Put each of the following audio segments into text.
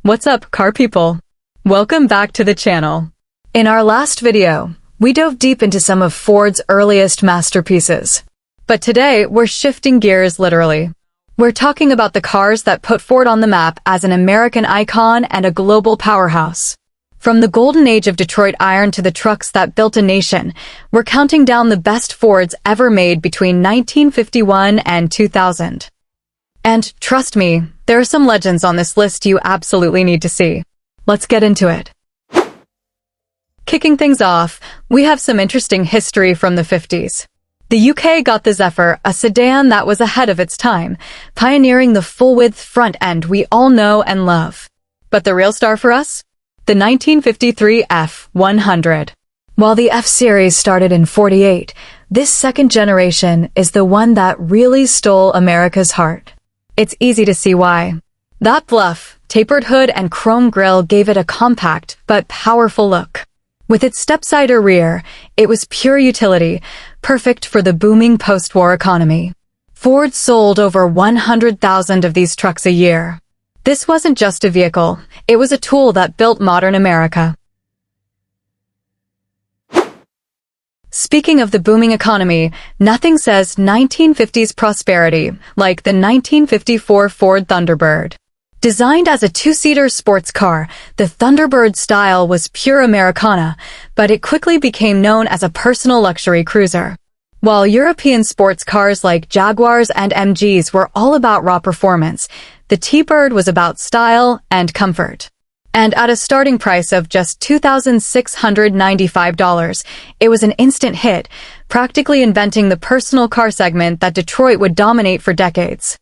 What's up, car people? Welcome back to the channel. In our last video, we dove deep into some of Ford's earliest masterpieces. But today, we're shifting gears literally. We're talking about the cars that put Ford on the map as an American icon and a global powerhouse. From the golden age of Detroit iron to the trucks that built a nation, we're counting down the best Fords ever made between 1951 and 2000. And trust me, there are some legends on this list you absolutely need to see. Let's get into it. Kicking things off, we have some interesting history from the 50s. The UK got the Zephyr, a sedan that was ahead of its time, pioneering the full-width front end we all know and love. But the real star for us? The 1953 F100. While the F-Series started in '48, this second generation is the one that really stole America's heart. It's easy to see why. That bluff, tapered hood and chrome grille gave it a compact but powerful look. With its step-sider rear, it was pure utility, perfect for the booming post-war economy. Ford sold over 100,000 of these trucks a year. This wasn't just a vehicle, it was a tool that built modern America. Speaking of the booming economy, nothing says 1950s prosperity like the 1954 Ford Thunderbird. Designed as a two-seater sports car, the Thunderbird style was pure Americana, but it quickly became known as a personal luxury cruiser. While European sports cars like Jaguars and MGs were all about raw performance, the T-Bird was about style and comfort. And at a starting price of just $2,695, it was an instant hit, practically inventing the personal car segment that Detroit would dominate for decades.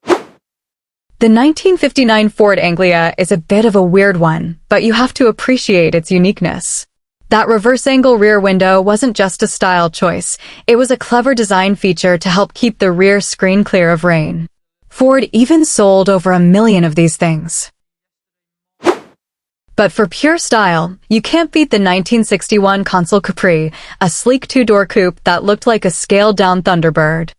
The 1959 Ford Anglia is a bit of a weird one, but you have to appreciate its uniqueness. That reverse-angle rear window wasn't just a style choice, it was a clever design feature to help keep the rear screen clear of rain. Ford even sold over 1 million of these things. But for pure style, you can't beat the 1961 Consul Capri, a sleek two-door coupe that looked like a scaled-down Thunderbird.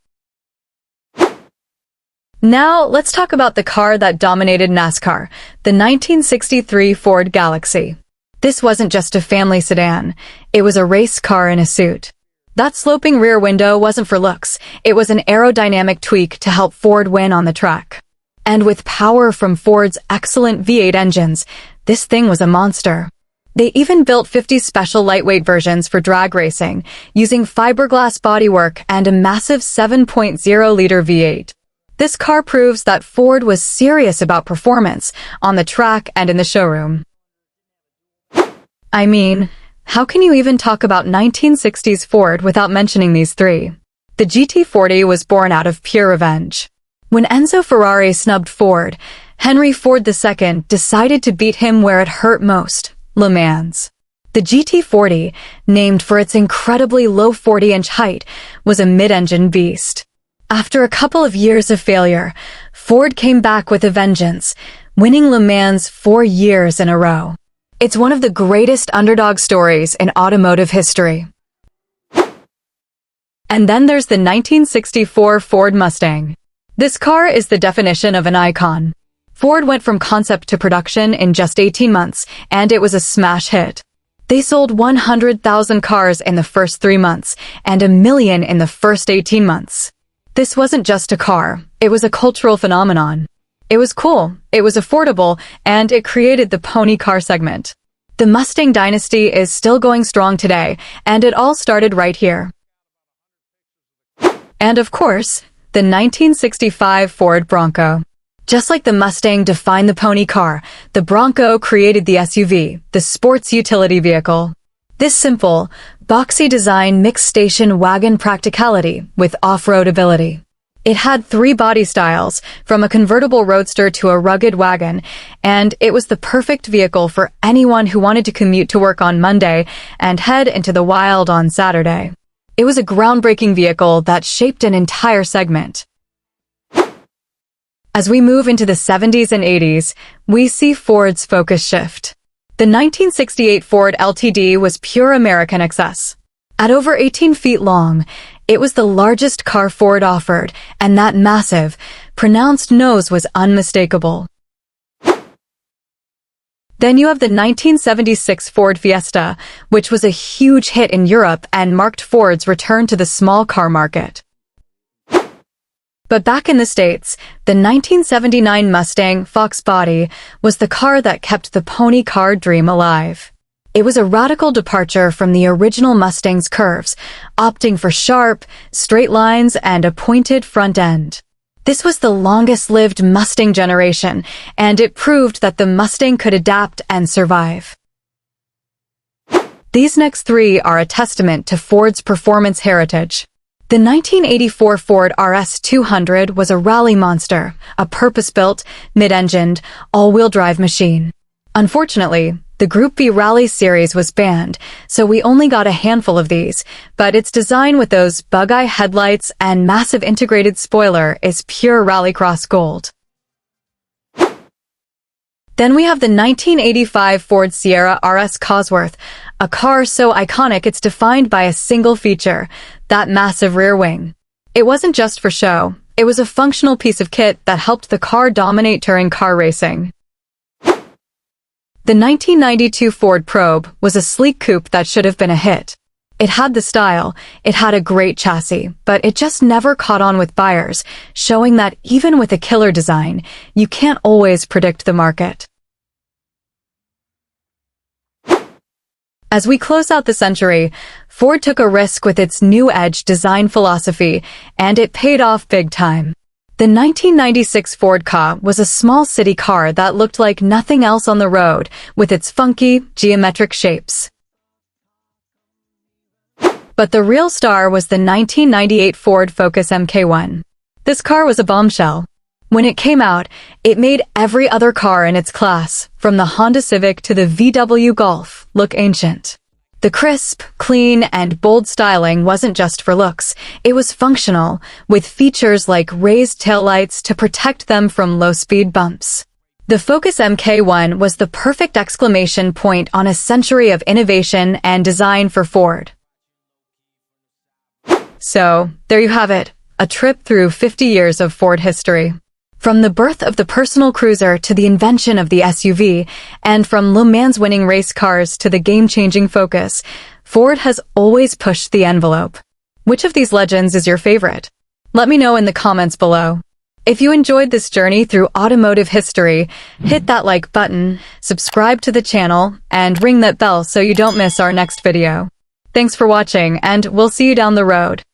Now, let's talk about the car that dominated NASCAR, the 1963 Ford Galaxie. This wasn't just a family sedan, it was a race car in a suit. That sloping rear window wasn't for looks, it was an aerodynamic tweak to help Ford win on the track. And with power from Ford's excellent V8 engines, this thing was a monster. They even built 50 special lightweight versions for drag racing, using fiberglass bodywork and a massive 7.0-liter V8. This car proves that Ford was serious about performance, on the track and in the showroom. I mean, how can you even talk about 1960s Ford without mentioning these three? The GT40 was born out of pure revenge. When Enzo Ferrari snubbed Ford, Henry Ford II decided to beat him where it hurt most, Le Mans. The GT40, named for its incredibly low 40-inch height, was a mid-engine beast. After a couple of years of failure, Ford came back with a vengeance, winning Le Mans 4 years in a row. It's one of the greatest underdog stories in automotive history. And then there's the 1964 Ford Mustang. This car is the definition of an icon. Ford went from concept to production in just 18 months, and it was a smash hit. They sold 100,000 cars in the first 3 months, and 1 million in the first 18 months. This wasn't just a car, it was a cultural phenomenon. It was cool, it was affordable, and it created the pony car segment. The Mustang dynasty is still going strong today, and it all started right here. And of course, the 1965 Ford Bronco. Just like the Mustang defined the pony car, the Bronco created the SUV, the sports utility vehicle. This simple, boxy design mixed station wagon practicality with off-road ability. It had 3 body styles, from a convertible roadster to a rugged wagon, and it was the perfect vehicle for anyone who wanted to commute to work on Monday and head into the wild on Saturday. It was a groundbreaking vehicle that shaped an entire segment. As we move into the 70s and 80s, we see Ford's focus shift. The 1968 Ford LTD was pure American excess. At over 18 feet long, it was the largest car Ford offered, and that massive, pronounced nose was unmistakable. Then you have the 1976 Ford Fiesta, which was a huge hit in Europe and marked Ford's return to the small car market. But back in the States, the 1979 Mustang Fox Body was the car that kept the pony car dream alive. It was a radical departure from the original Mustang's curves, opting for sharp, straight lines and a pointed front end. This was the longest-lived Mustang generation, and it proved that the Mustang could adapt and survive. These next three are a testament to Ford's performance heritage. The 1984 Ford RS 200 was a rally monster, a purpose-built, mid-engined, all-wheel drive machine. Unfortunately, the Group B Rally series was banned, so we only got a handful of these, but its design with those bug-eye headlights and massive integrated spoiler is pure rallycross gold. Then we have the 1985 Ford Sierra RS Cosworth, a car so iconic it's defined by a single feature, that massive rear wing. It wasn't just for show, it was a functional piece of kit that helped the car dominate touring car racing. The 1992 Ford Probe was a sleek coupe that should have been a hit. It had the style, it had a great chassis, but it just never caught on with buyers, showing that even with a killer design, you can't always predict the market. As we close out the century, Ford took a risk with its new edge design philosophy, and it paid off big time. The 1996 Ford Ka was a small city car that looked like nothing else on the road, with its funky, geometric shapes. But the real star was the 1998 Ford Focus MK1. This car was a bombshell. When it came out, it made every other car in its class, from the Honda Civic to the VW Golf, look ancient. The crisp, clean, and bold styling wasn't just for looks, it was functional, with features like raised taillights to protect them from low-speed bumps. The Focus MK1 was the perfect exclamation point on a century of innovation and design for Ford. So, there you have it, a trip through 50 years of Ford history. From the birth of the personal cruiser to the invention of the SUV, and from Le Mans winning race cars to the game-changing Focus, Ford has always pushed the envelope. Which of these legends is your favorite? Let me know in the comments below. If you enjoyed this journey through automotive history, hit that like button, subscribe to the channel, and ring that bell so you don't miss our next video. Thanks for watching, and we'll see you down the road.